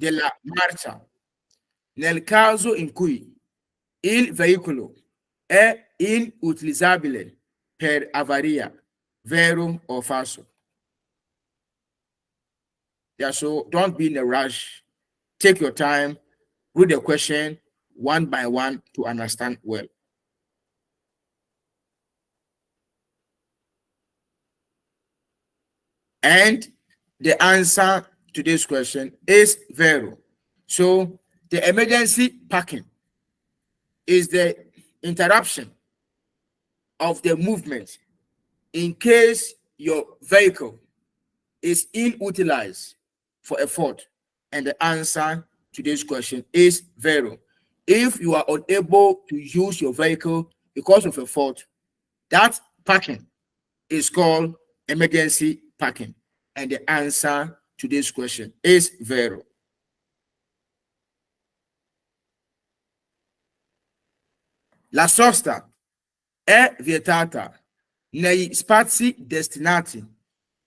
della marcia. Nel caso in cui il veicolo è inutilizzabile per avaria, vero o falso? Yeah, so don't be in a rush. Take your time, read the question one by one to understand well. And the answer to this question is vero. So the emergency parking is the interruption of the movement in case your vehicle is inutilized for a fault. And the answer to this question is vero. If you are unable to use your vehicle because of a fault, that parking is called emergency parking. And the answer to this question is vero. La sosta è vietata negli spazi destinati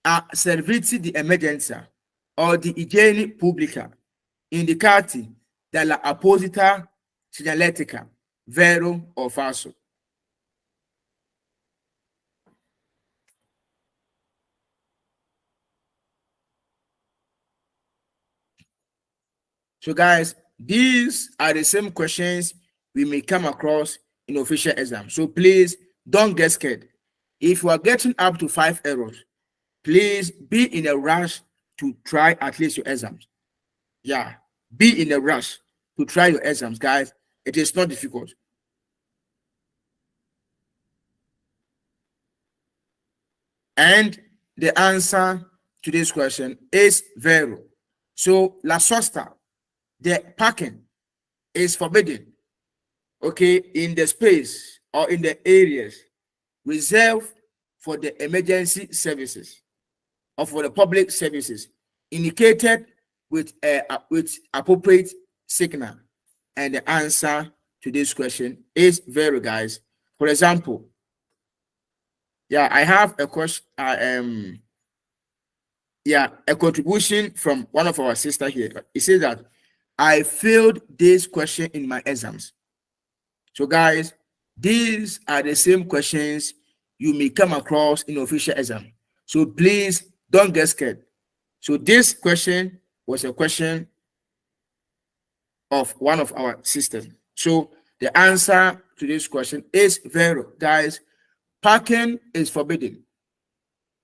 a servizi di emergenza o di igiene pubblica indicati dalla apposita segnaletica, vero o falso? So guys, these are the same questions we may come across in official exams. So please don't get scared. If you are getting up to 5 errors, please be in a rush to try at least your exams. Yeah, be in a rush to try your exams, guys. It is not difficult. And the answer to this question is vero. So la sosta, the parking is forbidden, okay, in the space or in the areas reserved for the emergency services or for the public services indicated with appropriate signal. And the answer to this question is vero, guys. For example, yeah, I have a question. A contribution from one of our sisters here. It says that I failed this question in my exams. So, guys, these are the same questions you may come across in official exam. So please don't get scared. So this question was a question of one of our sisters. So the answer to this question is vero, guys. Parking is forbidden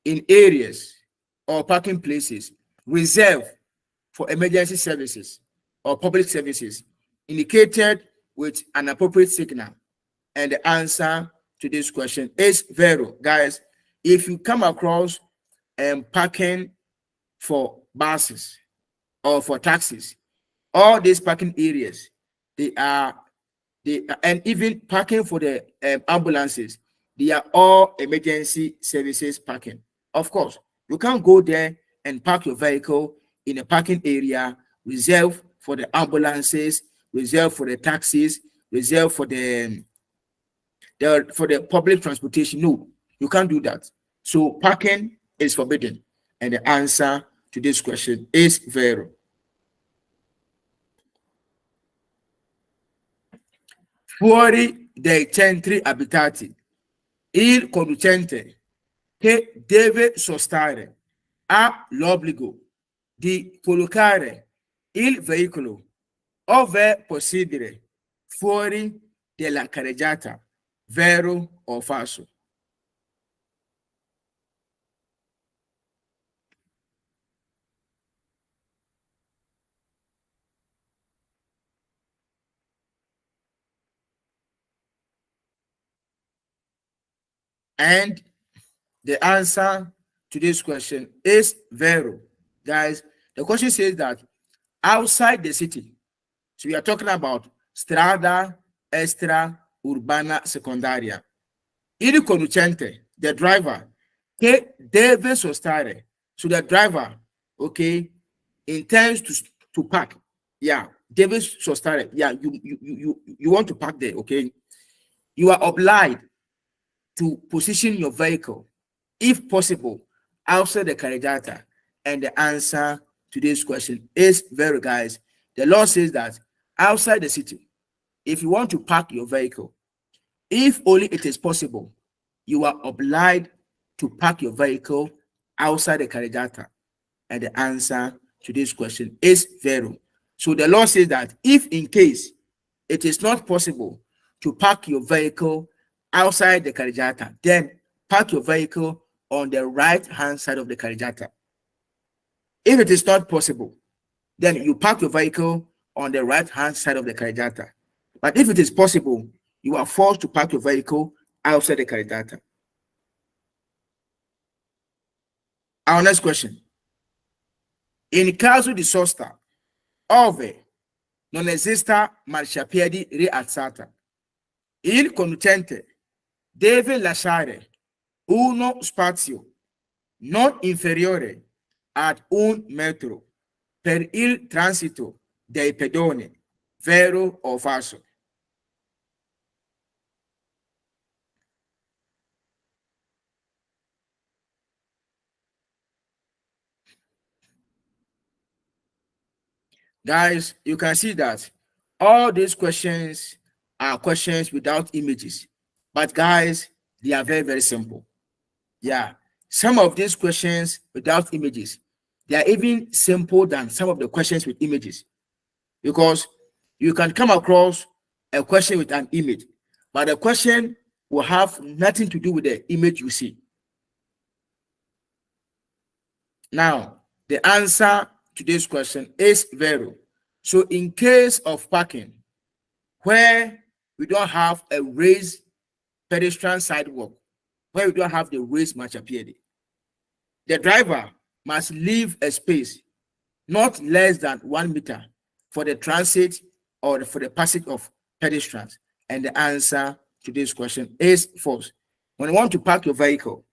in areas or parking places reserved for emergency services or public services indicated with an appropriate signal. And the answer to this question is vero, guys. If you come across parking for buses or for taxis, all these parking areas, and even parking for the ambulances, they are all emergency services parking. Of course, you can't go there and park your vehicle in a parking area reserved for the ambulances, reserved for the taxis, reserved for the public transportation. No, you can't do that. So parking is forbidden. And the answer to this question is vero. Fuori dai centri abitati, il conducente che deve sostare ha l'obbligo di collocare il veicolo, ove possibile, fuori della carreggiata, vero o falso? And the answer to this question is vero. Guys, the question says that outside the city, so we are talking about strada extra urbana secondaria, il conducente, the driver, che deve sostare. So the driver, okay, intends to park. Yeah, deve sostare. Yeah, you want to park there, okay? You are obliged to position your vehicle, if possible, outside the carreggiata. And the answer to this question is very, guys. The law says that outside the city, if you want to park your vehicle, if only it is possible, you are obliged to park your vehicle outside the carreggiata. And the answer to this question is zero. So the law says that if in case it is not possible to park your vehicle outside the carreggiata, then park your vehicle on the right hand side of the carreggiata. If it is not possible, then you park your vehicle on the right hand side of the carreggiata. But if it is possible, you are forced to park your vehicle outside the carreggiata. Our next question. In caso di sosta, ove non esista marciapiedi rialzata, il conducente deve lasciare uno spazio non inferiore ad 1 metro per il transito dei pedoni, vero o falso? Guys, you can see that all these questions are questions without images. But guys, they are very, very simple. Yeah. Some of these questions without images, they are even simple than some of the questions with images. Because you can come across a question with an image, but the question will have nothing to do with the image you see. Now, the answer to this question is zero. So in case of parking, where we don't have a raised pedestrian sidewalk, where we don't have the raised marciapiede, the driver must leave a space not less than 1 meter for the transit or for the passage of pedestrians. And the answer to this question is false. When you want to park your vehicle,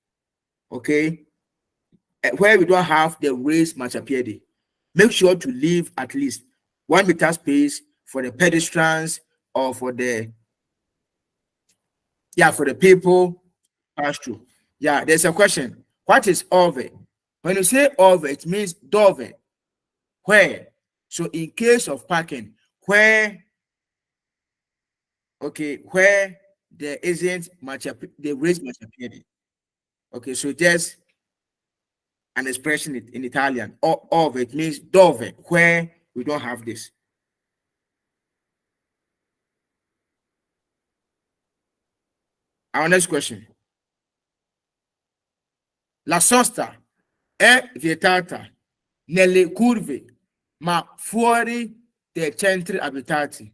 okay, where we don't have the raised marciapiede, make sure to leave at least 1 meter space for the pedestrians or for the for the people pass through. Yeah, there's a question. What is ove? When you say ove, it means dove. Where? So in case of parking, where where there isn't much the raised marciapiede. Okay, so just an expression in Italian. Or of it means dove, where we don't have this. Our next question. La sosta è vietata nelle curve, ma fuori dai centri abitati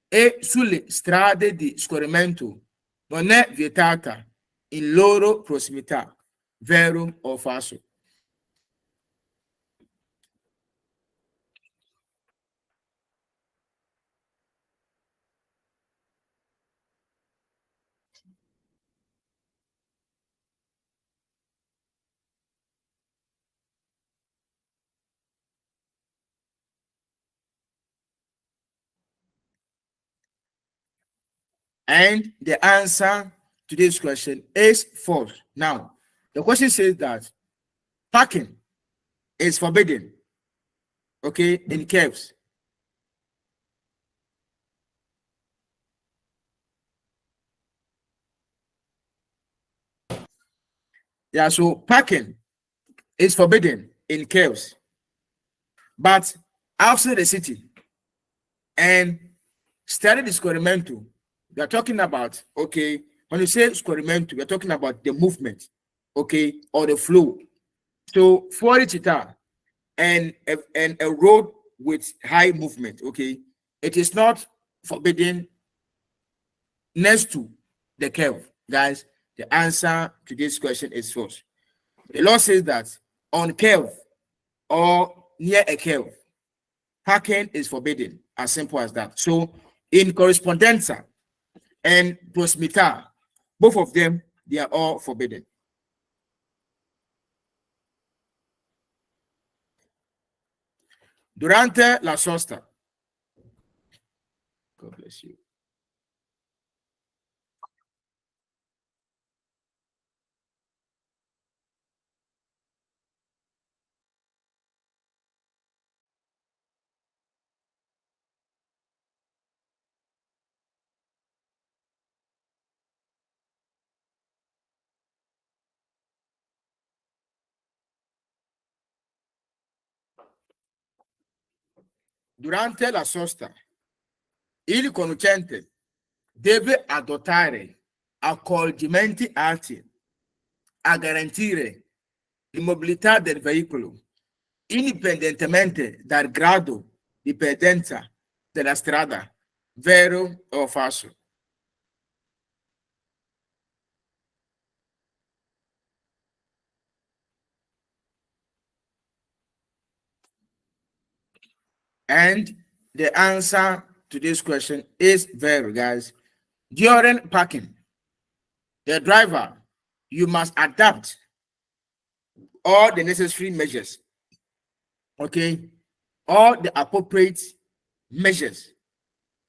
e sulle strade di scorrimento non è vietata in loro prossimità, vero o falso? And the answer to this question is false. Now, the question says that parking is forbidden, okay, in caves. Yeah, so parking is forbidden in caves, but outside the city and study the scorrimento, we are talking about, okay, when you say scorrimento, we're talking about the movement, okay, or the flow. So for it and a road with high movement, okay, it is not forbidden next to the curve. Guys, the answer to this question is false. The law says that on curve or near a curve, parking is forbidden, as simple as that. So in correspondenza and proximita, both of them, they are all forbidden. Durante la sosta. God bless you. Durante la sosta, il conducente deve adottare accorgimenti atti a garantire l'immobilità del veicolo, indipendentemente dal grado di pendenza della strada, vero o falso? And the answer to this question is very, guys. During parking, the driver, you must adapt all the necessary measures, okay? All the appropriate measures,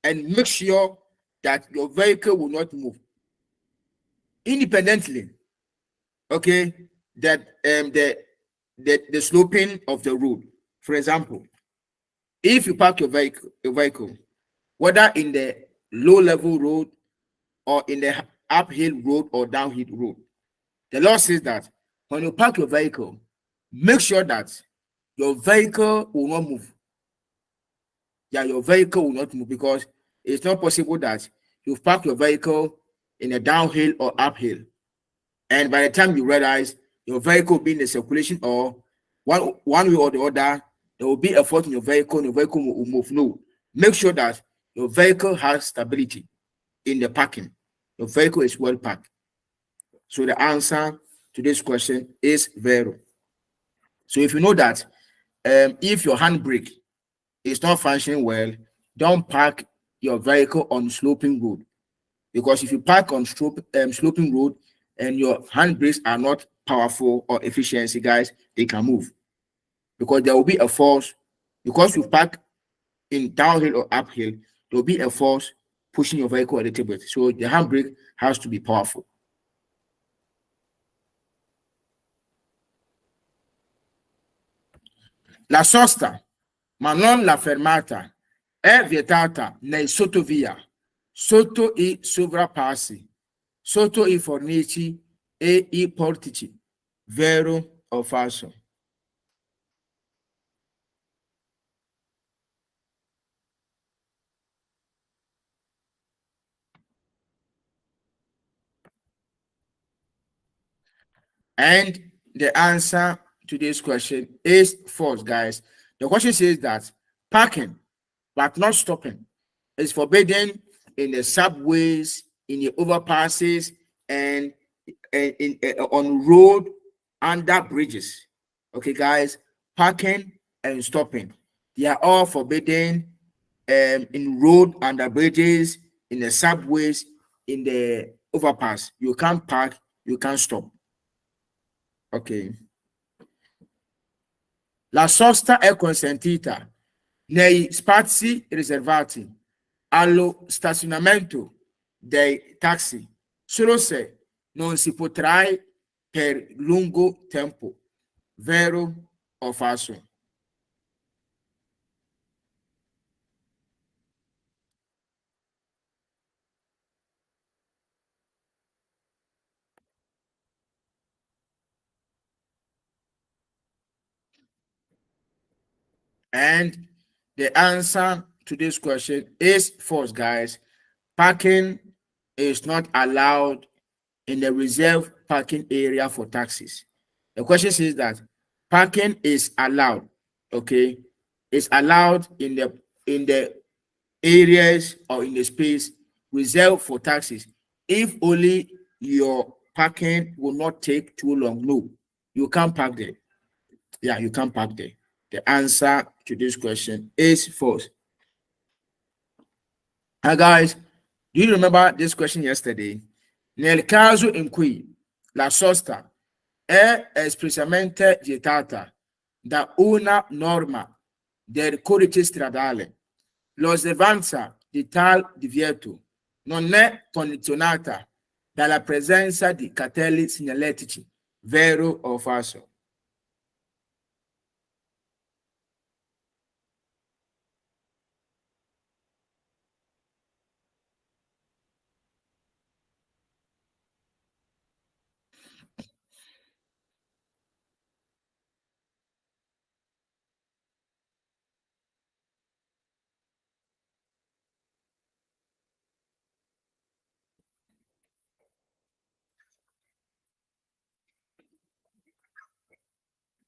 and make sure that your vehicle will not move independently, okay? That the sloping of the road. For example, if you park your vehicle, whether in the low level road or in the uphill road or downhill road, the law says that when you park your vehicle, make sure that your vehicle will not move. Yeah, your vehicle will not move, because it's not possible that you've parked your vehicle in a downhill or uphill, and by the time you realize your vehicle being in circulation or one way or the other, there will be a fault in your vehicle and your vehicle will move. No, make sure that your vehicle has stability in the parking. Your vehicle is well parked. So the answer to this question is zero. So if you know that if your handbrake is not functioning well, don't park your vehicle on sloping road, because if you park on sloping road and your handbrakes are not powerful or efficiency, guys, they can move, because there will be a force. Because you park in downhill or uphill, there will be a force pushing your vehicle a little bit. So the handbrake has to be powerful. La sosta, ma non la fermata, è vietata nei sottovia, sotto i sovrappassi, sotto i fornici e i portici. Vero o falso? And the answer to this question is false, guys. The question says that parking but not stopping is forbidden in the subways, in the overpasses, and on road under bridges. Okay, guys, parking and stopping, they are all forbidden in road under bridges, in the subways, in the overpass. You can't park, you can't stop. Okay. La sosta è consentita nei spazi riservati allo stazionamento dei taxi solo se non si potrà per lungo tempo. Vero o falso? And the answer to this question is false, guys. Parking is not allowed in the reserved parking area for taxis. The question says that parking is allowed, okay? It's allowed in the areas or in the space reserved for taxis if only your parking will not take too long. No, you can't park there. Yeah, you can't park there. The answer to this question is false. Hi guys, do you remember this question yesterday? Nel caso in cui la sosta è espressamente vietata da una norma del codice stradale, l'osservanza di tal divieto non è condizionata dalla presenza di cartelli segnaletici, vero o falso?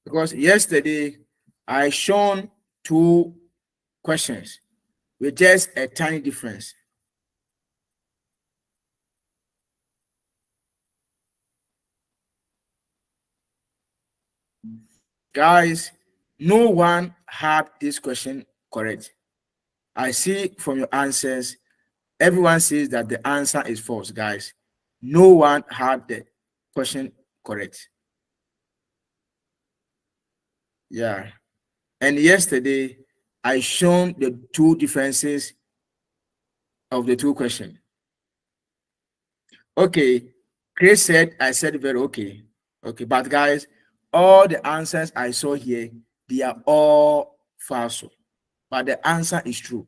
Because yesterday I shown two questions with just a tiny difference. Guys, no one had this question correct. I see from your answers, everyone says that the answer is false, guys. No one had the question correct. Yeah. And yesterday, I shown the two differences of the two questions. Okay. Chris said, I said very okay. Okay. But guys, all the answers I saw here, they are all false. But the answer is true.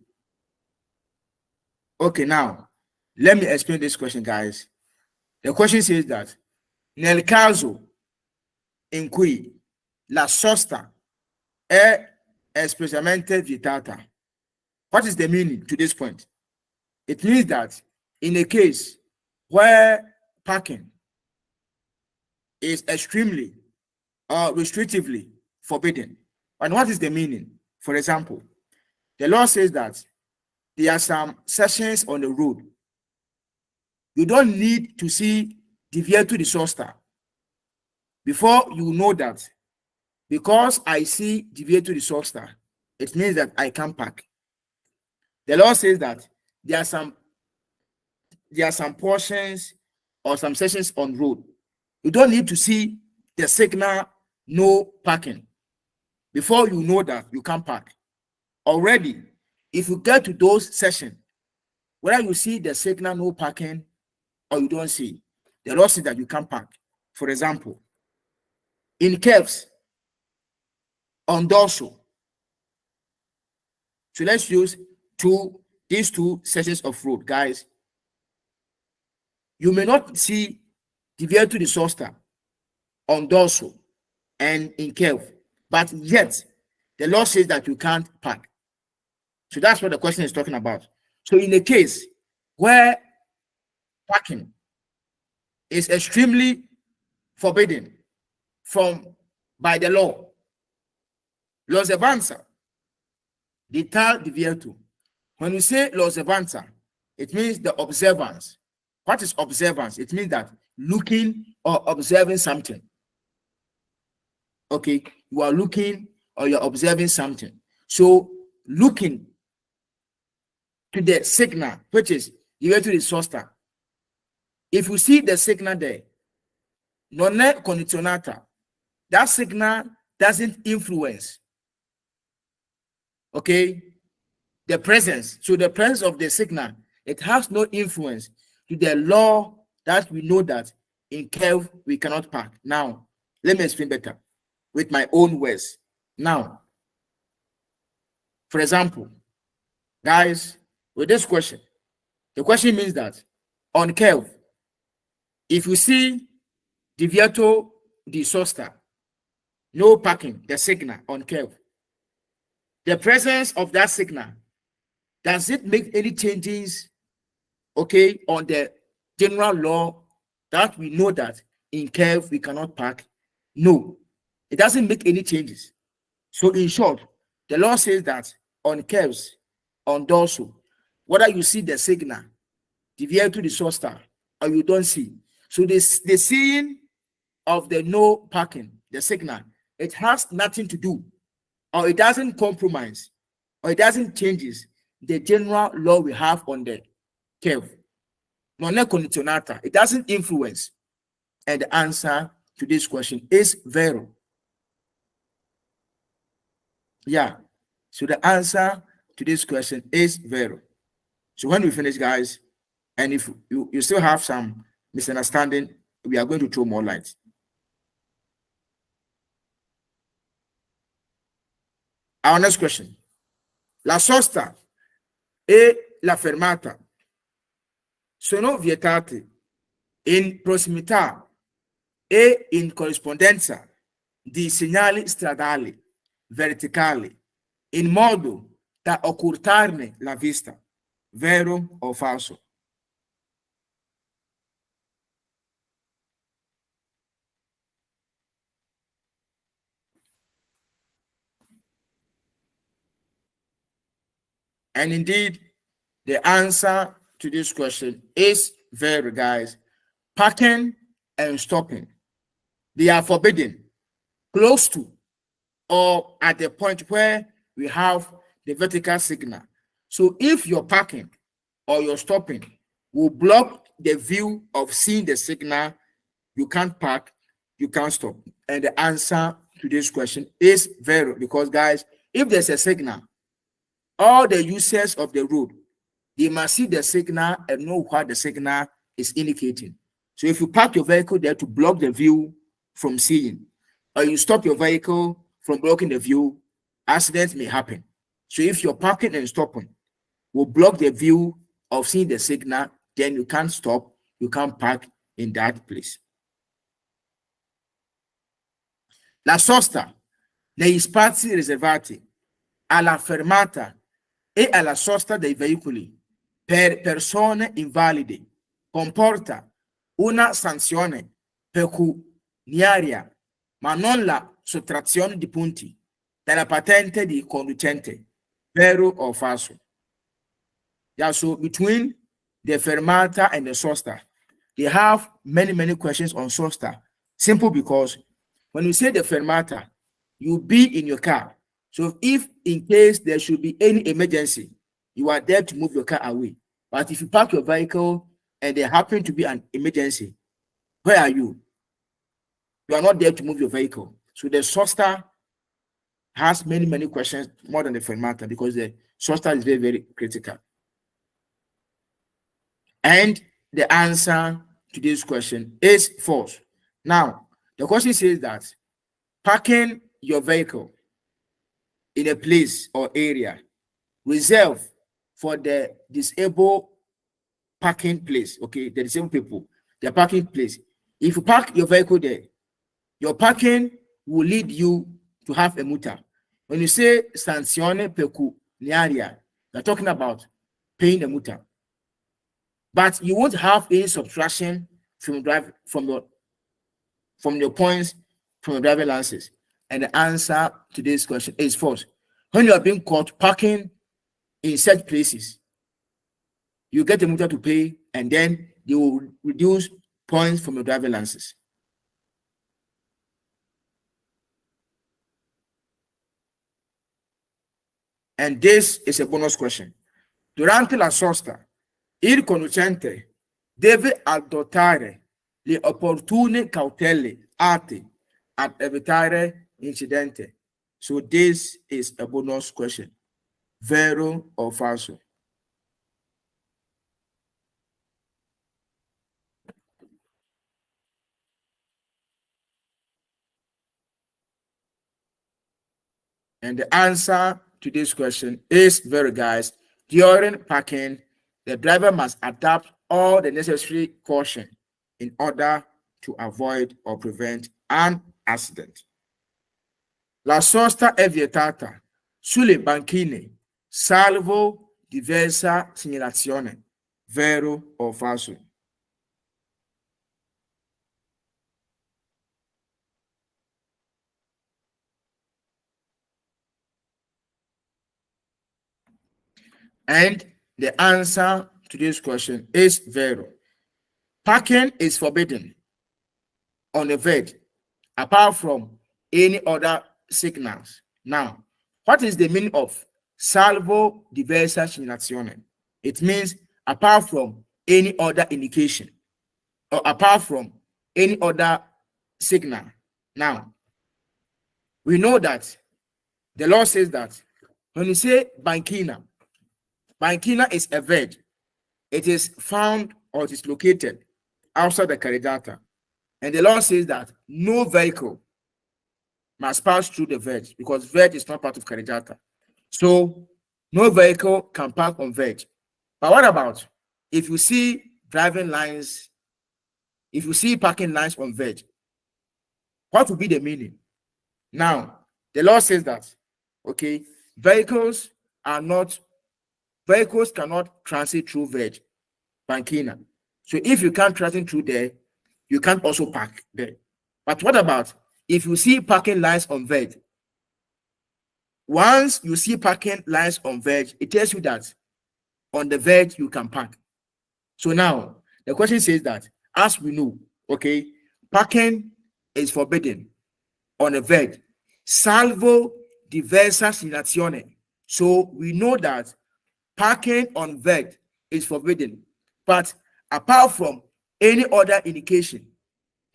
Okay, now let me explain this question, guys. The question says that nel caso in cui la sosta è espressamente vietata. What is the meaning to this point? It means that in a case where parking is extremely or restrictively forbidden. And what is the meaning? For example, the law says that there are some sections on the road. You don't need to see the vehicle the sosta before you know that because I see the vehicle the sosta, it means that I can park. The law says that there are some portions or some sections on road. You don't need to see the signal no parking before you know that you can park. Already, if you get to those sections, whether you see the signal no parking or you don't see, the law says that you can park. For example, in curves on dorsal. So let's use these two sections of road, guys. You may not see the vehicle the sosta on dorsal and in curve, but yet the law says that you can't park. So that's what the question is talking about. So in a case where parking is extremely forbidden by the law, l'osservanza di tal divieto. When we say l'osservanza, it means the observance. What is observance? It means that looking or observing something. Okay, you are looking or you're observing something. So looking to the signal, which is the to the sosta. If you see the signal there, non è condizionata, that signal doesn't influence, okay, the presence. So the presence of the signal, it has no influence to the law that we know that in curve we cannot park. Now, let me explain better with my own words. Now, for example, guys, with this question, the question means that on curve, if you see the vehicle, the sosta, no parking, the signal on curve, the presence of that signal, does it make any changes, okay, on the general law that we know that in curve we cannot park? No, it doesn't make any changes. So in short, the law says that on curves, on dorsal, whether you see the signal, the vehicle, the sosta, or you don't see. So the seeing of the no parking, the signal, it has nothing to do, or it doesn't compromise, or it doesn't changes the general law we have on the curve. Non è condizionata. It doesn't influence. And the answer to this question is vero. Yeah. So the answer to this question is vero. So when we finish, guys, and if you still have some misunderstanding, we are going to throw more light. Our next question. La sosta e la fermata sono vietate in prossimità e in corrispondenza di segnali stradali verticali in modo da occultarne la vista. Vero o falso? And indeed, the answer to this question is very, guys. Parking and stopping, they are forbidden close to or at the point where we have the vertical signal. So if you're parking or you're stopping will block the view of seeing the signal, you can't park, you can't stop. And the answer to this question is very, because guys, if there's a signal, all the users of the road, they must see the signal and know what the signal is indicating. So if you park your vehicle there to block the view from seeing, or you stop your vehicle from blocking the view, accidents may happen. So if you're parking and stopping will block the view of seeing the signal, then you can't stop, you can't park in that place. La sosta negli spazi riservati alla fermata e alla sosta dei veicoli per persone invalide comporta una sanzione pecuniaria, ma non la sottrazione di punti dalla patente di conducente, vero o falso? Yeah, so between the fermata and the sosta, they have many questions on sosta. Simple, because when you say the fermata, you be in your car. So if in case there should be any emergency, you are there to move your car away. But if you park your vehicle and there happen to be an emergency, where are you? You are not there to move your vehicle. So the sosta has many questions more than the fermata, because the sosta is very critical. And the answer to this question is false. Now, the question says that parking your vehicle in a place or area reserved for the disabled parking place, okay, the disabled people, their parking place. If you park your vehicle there, your parking will lead you to have a multa. When you say sanzione pecuniaria, you're talking about paying a multa. But you won't have any subtraction from your points from your driver license. And the answer to this question is false. When you are being caught parking in such places, you get a multa to pay, and then they will reduce points from your driver license. And this is a bonus question. Durante la sosta, il conducente deve adottare le opportune cautele atti ad evitare incidente. So this is a bonus question. Vero or falso? And the answer to this question is very, guys. During parking, the driver must adopt all the necessary caution in order to avoid or prevent an accident. La sosta è vietata sulle banchine, salvo diversa segnalazione. Vero o falso? And the answer to this question is vero. Parking is forbidden on the veg, apart from any other signals. Now, what is the meaning of salvo diversa segnalazione? It means apart from any other indication, or apart from any other signal. Now, we know that the law says that when you say banchina, banchina is a veg. It is found or it is located outside the carreggiata. And the law says that no vehicle must pass through the veg, because veg is not part of carreggiata. So no vehicle can park on veg. But what about if you see driving lines, if you see parking lines on veg? What would be the meaning? Now, the law says that, okay, vehicles cannot transit through veg, banchina. So if you can't transit through there, you can't also park there. But what about if you see parking lines on veg? Once you see parking lines on verge, it tells you that on the verge you can park. So now the question says that, as we know, okay, parking is forbidden on a verge, salvo diversa segnalazione. So we know that parking on verge is forbidden, but apart from any other indication,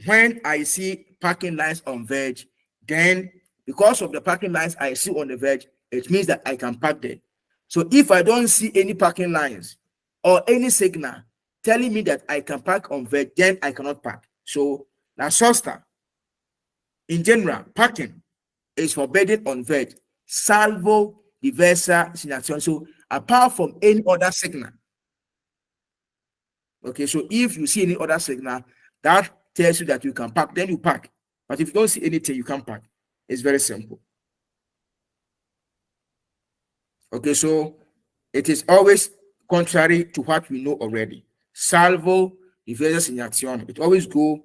when I see parking lines on verge, then because of the parking lines I see on the verge, it means that I can park there. So if I don't see any parking lines or any signal telling me that I can park on verge, then I cannot park. So la sosta, in general, parking is forbidden on verge, salvo diversa segnalazione. So apart from any other signal, okay, so if you see any other signal that tells you that you can park, then you park. But if you don't see anything, you can't park. It's very simple. Okay, so it is always contrary to what we know already. Salvo diversa segnalazione. It always go,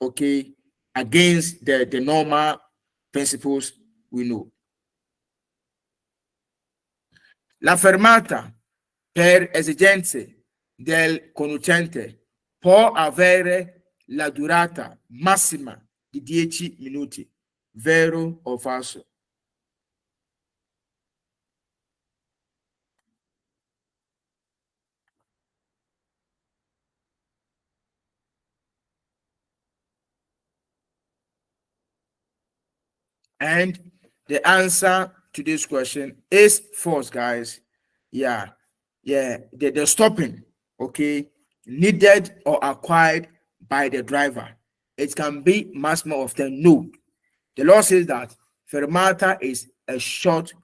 okay, against the normal principles we know. La fermata per esigenze del conducente può avere la durata massima di 10 minuti, vero o falso? And the answer to this question is false, guys. Yeah, yeah, the stopping, okay, needed or acquired by the driver. It can be maximum of 10. No, the law says that fermata is a short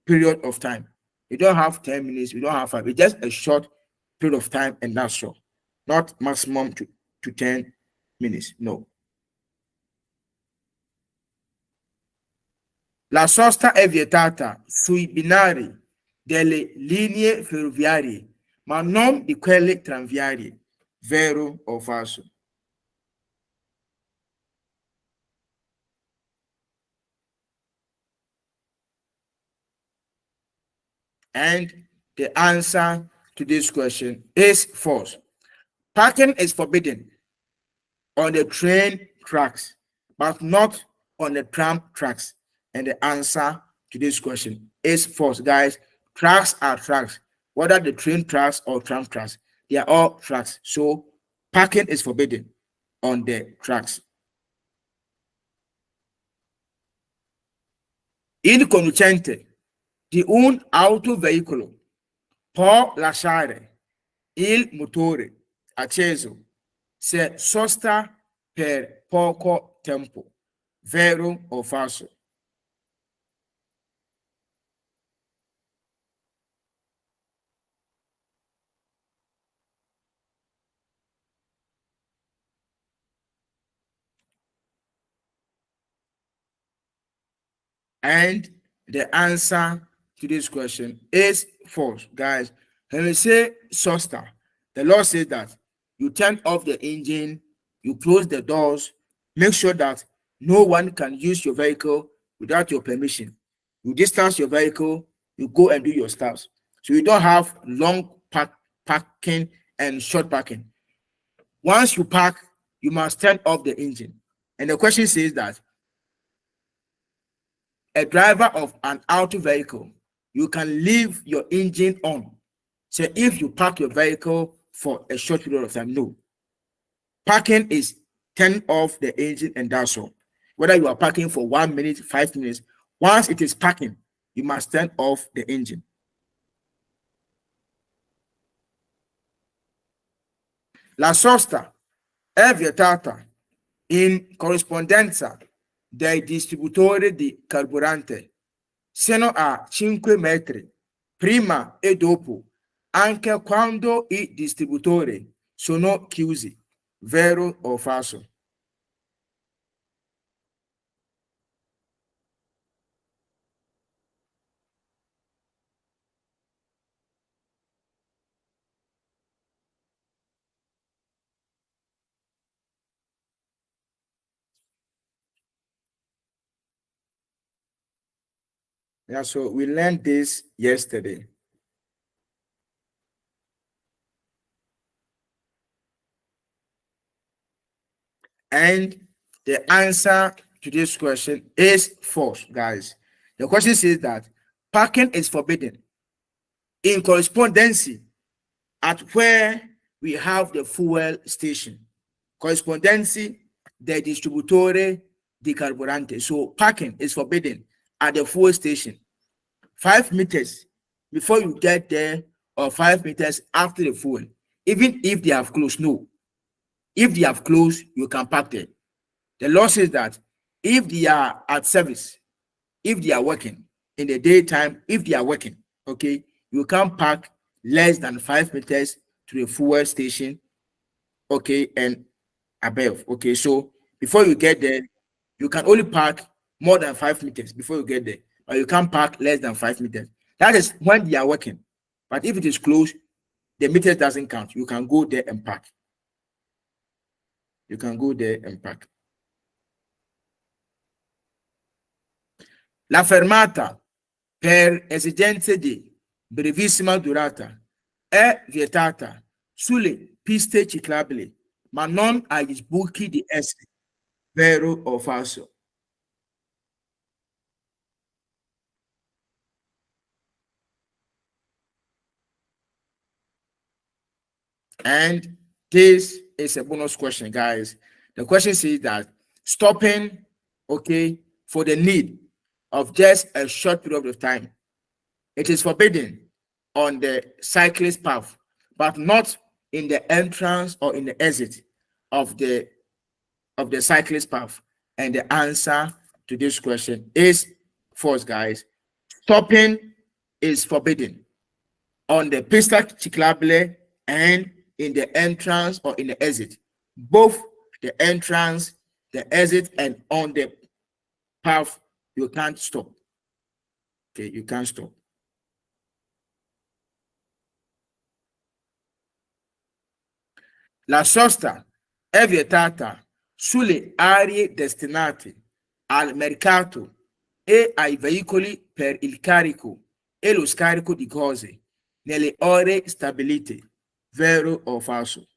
period of time. You don't have 10 minutes, you don't have 5. It's just a short period of time, and that's all. Not maximum to 10 minutes. No. La sosta è vietata sui binari delle linee ferroviarie, ma non di quelle tranviarie. Vero o falso? And the answer to this question is false. Parking is forbidden on the train tracks, but not on the tram tracks. And the answer to this question is false, guys. Tracks are tracks, whether the train tracks or tram tracks, they are all tracks. So parking is forbidden on the tracks. Il conducente di un autoveicolo può lasciare il motore acceso se sosta per poco tempo. Vero o falso? And the answer to this question is false, guys. When we say sosta, the law says that you turn off the engine, you close the doors, make sure that no one can use your vehicle without your permission. You distance your vehicle, you go and do your stuff. So you don't have long parking and short parking. Once you park, you must turn off the engine. And the question says that a driver of an auto vehicle, you can leave your engine on. So if you park your vehicle for a short period of time, no. Parking is turn off the engine and that's all. Whether you are parking for 1 minute, 5 minutes, once it is parking, you must turn off the engine. La sosta è vietata in corrispondenza dei distributori di carburante sino a 5 metri prima e dopo, anche quando i distributori sono chiusi. Vero o falso? Yeah, so we learned this yesterday. And the answer to this question is false, guys. The question says that parking is forbidden in correspondency at where we have the fuel station. Correspondency de distributore di carburante. So parking is forbidden at the fuel station. 5 meters before you get there or 5 meters after the fuel. Even if they have closed, no. If they have closed, you can park there. The law says that if they are at service, if they are working in the daytime, if they are working, okay, you can't park less than 5 meters to the fuel station, okay, and above. Okay, so before you get there, you can only park more than 5 meters before you get there, or you can't park less than 5 meters. That is when they are working. But if it is closed, the meter doesn't count. You can go there and park. You can go there and park. La fermata per esigenze di brevissima durata è vietata sulle piste ciclabili, ma non agli sbuchi di esse, vero o falso? And this is a bonus question, guys. The question says that stopping, okay, for the need of just a short period of time, it is forbidden on the cyclist path, but not in the entrance or in the exit of the cyclist path. And the answer to this question is false, guys. Stopping is forbidden on the pista ciclabile and in the entrance or in the exit. Both the entrance, the exit, and on the path, you can't stop. Okay, you can't stop. La sosta è vietata sulle aree destinate al mercato e ai veicoli per il carico e lo scarico di cose nelle ore stabilite, vero o falso?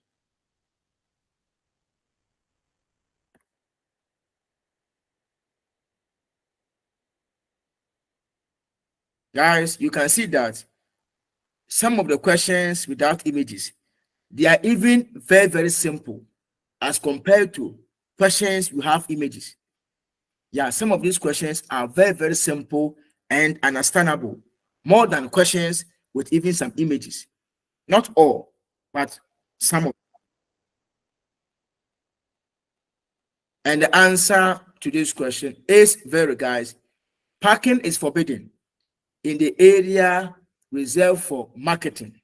Guys, you can see that some of the questions without images, they are even very, very simple as compared to questions you have images. Yeah, some of these questions are very, very simple and understandable, more than questions with even some images. Not all, but some of. And the answer to this question is very, guys. Parking is forbidden in the area reserved for marketing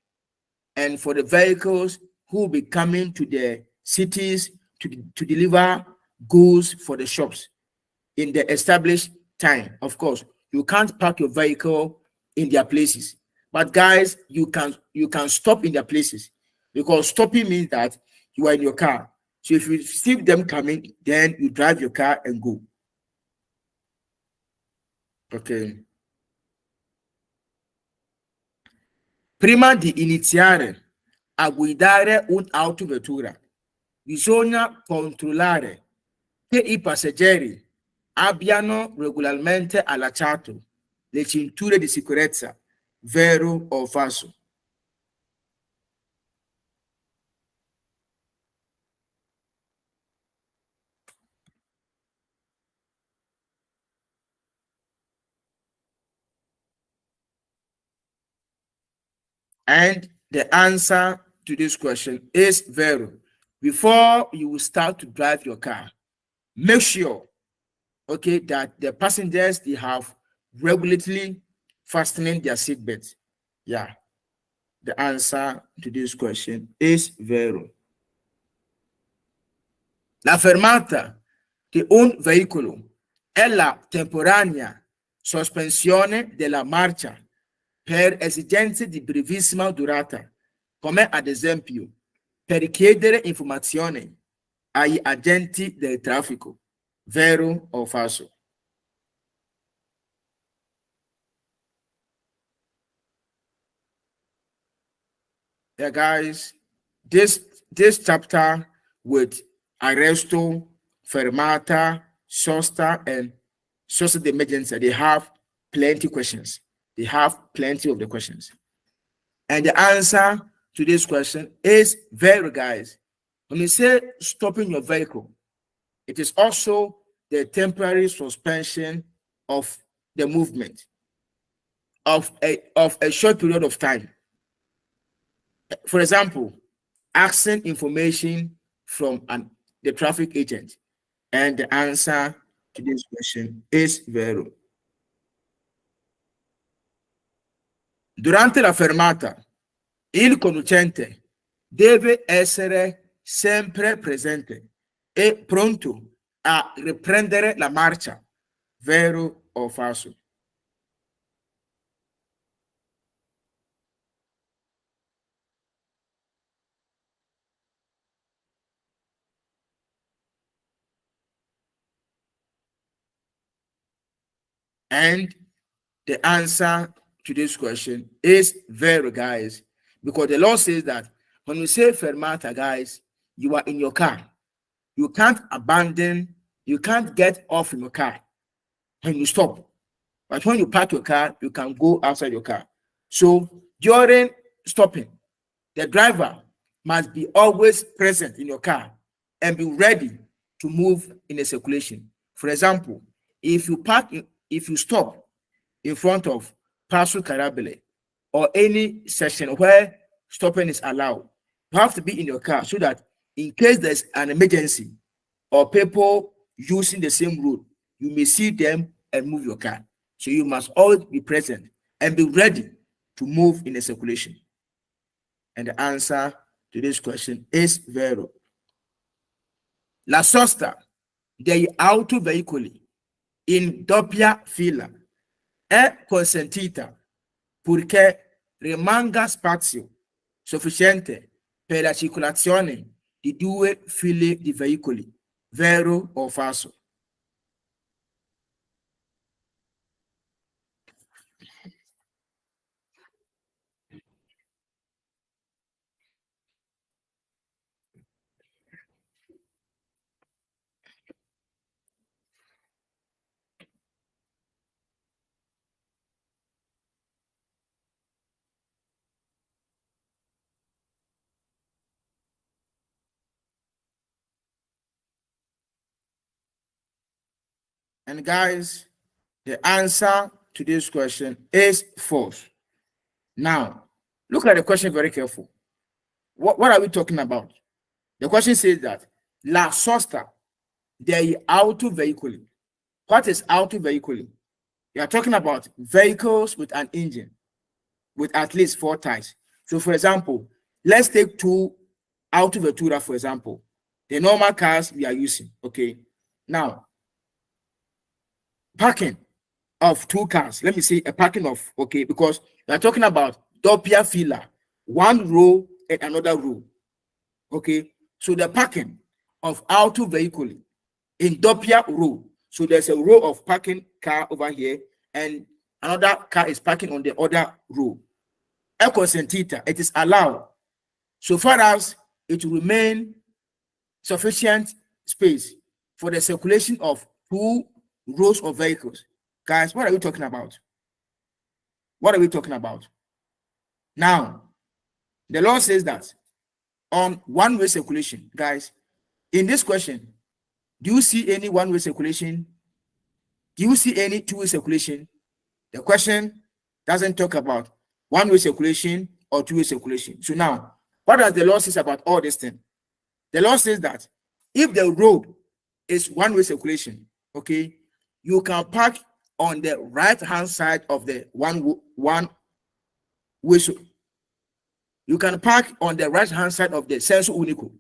and for the vehicles who will be coming to the cities to deliver goods for the shops in the established time. Of course, you can't park your vehicle in their places, but guys, you can stop in their places, because stopping means that you are in your car. So if you see them coming, then you drive your car and go. Okay. Prima di iniziare a guidare un'autovettura, bisogna controllare che i passeggeri abbiano regolarmente allacciato le cinture di sicurezza, vero o falso? And the answer to this question is vero. Before you start to drive your car, make sure, okay, that the passengers, they have regularly fastening their seatbelts. Yeah, the answer to this question is vero. La fermata di un veicolo è la temporanea sospensione della marcia per esigenze di brevissima durata, come ad esempio per chiedere informazioni agli agenti del traffico, vero o falso? Yeah, guys, this chapter with Arresto, Fermata, Sosta, and source of the emergency, they have plenty questions. They have plenty of the questions. And the answer to this question is very, guys. When you say stopping your vehicle, it is also the temporary suspension of the movement of a short period of time. For example, asking information from the traffic agent. And the answer to this question is vero. Durante la fermata, il conducente deve essere sempre presente e pronto a riprendere la marcia, vero o falso? And the answer to this question is vero, guys, because the law says that when you say fermata, guys, you are in your car. You can't abandon, you can't get off in your car when you stop. But when you park your car, you can go outside your car. So during stopping, the driver must be always present in your car and be ready to move in a circulation. For example, if you stop in front of Paso Carabele or any section where stopping is allowed, you have to be in your car so that in case there's an emergency or people using the same road, you may see them and move your car. So you must always be present and be ready to move in the circulation. And the answer to this question is vero. La sosta degli autoveicoli in doppia fila è consentita purché rimanga spazio sufficiente per la circolazione di due file di veicoli, vero o falso? And guys, the answer to this question is false. Now, look at the question very careful. What are we talking about? The question says that la sosta degli autoveicoli. What is autoveicoli? We are talking about vehicles with an engine with at least 4 tires. So, for example, let's take two autovettura, for example, the normal cars we are using. Okay. Now, parking of 2 cars. Let me say a parking of, okay, because we are talking about doppia fila, 1 row and another row. Okay. So the parking of auto vehicle in doppia row. So there's a row of parking car over here, and another car is parking on the other row. Consentita, it is allowed so far as it will remain sufficient space for the circulation of 2 rows of vehicles. Guys, what are we talking about? What are we talking about? Now, the law says that on one-way circulation, guys, in this question, do you see any one-way circulation? Do you see any two-way circulation? The question doesn't talk about one-way circulation or two-way circulation. So now, what does the law say about all this thing? The law says that if the road is one-way circulation, okay, you can park on the right-hand side of the one way. You can park on the right-hand side of the sensu unico,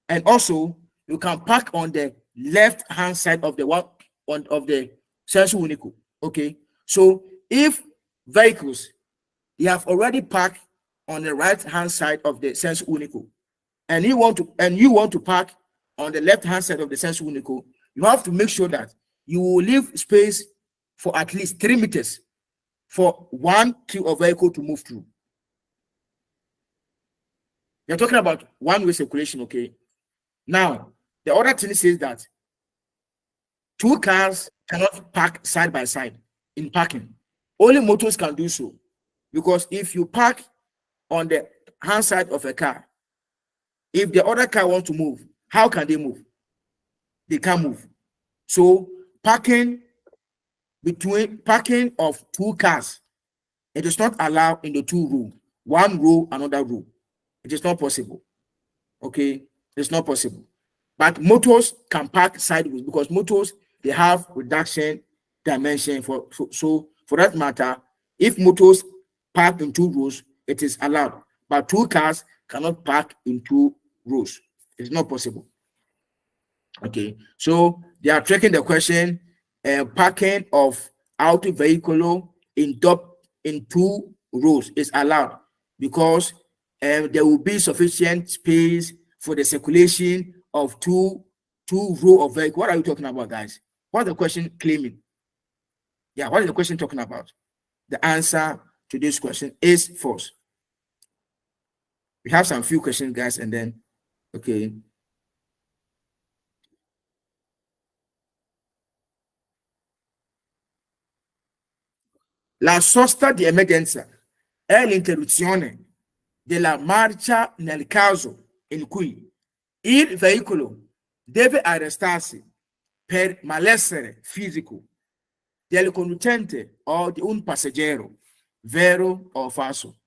and also you can park on the left-hand side of the of the sensu unico. Okay, so if vehicles they have already parked on the right-hand side of the sensu unico, and you want to park on the left-hand side of the sensu unico, you have to make sure that you will leave space for at least 3 meters for one queue of vehicle to move through. You're talking about one-way circulation, okay? Now, the other thing says that two cars cannot park side by side in parking. Only motors can do so. Because if you park on the hand side of a car, if the other car wants to move, how can they move? They can't move. So parking of two cars, it is not allowed in the two row. One row, another row. It is not possible. Okay, it's not possible. But motors can park sideways because motors, they have reduction dimension so for that matter, if motors park in two rows, it is allowed. But two cars cannot park in two rows. It's not possible. Okay, so they are tracking the question. Parking of auto vehicle in two rows is allowed because there will be sufficient space for the circulation of two row of vehicles. What are you talking about, guys? What is the question claiming? Yeah, what is the question talking about? The answer to this question is false. We have some few questions, guys, and then okay. La sosta di emergenza è l'interruzione della marcia nel caso in cui il veicolo deve arrestarsi per malessere fisico del conducente o di un passeggero, vero o falso?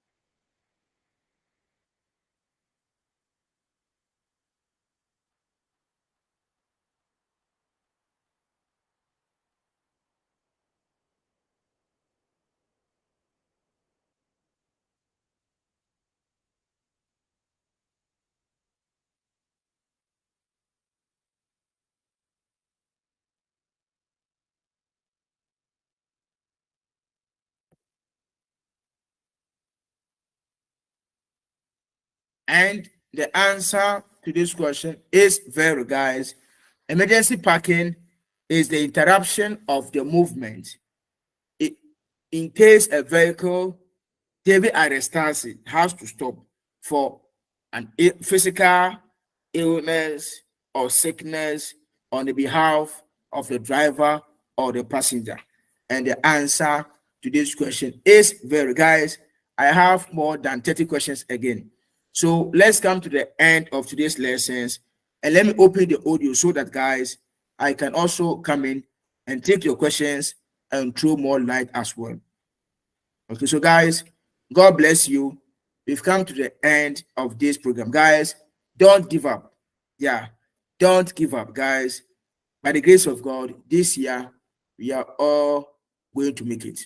And the answer to this question is vero, guys. Emergency parking is the interruption of the movement in case a vehicle deve arrestarse has to stop for an physical illness or sickness on the behalf of the driver or the passenger. And the answer to this question is vero, guys. I have more than 30 questions again. So let's come to the end of today's lessons and let me open the audio so that, guys, I can also come in and take your questions and throw more light as well. Okay, so guys, God bless you. We've come to the end of this program. Guys, don't give up. Yeah, don't give up, guys. By the grace of God, this year, we are all going to make it.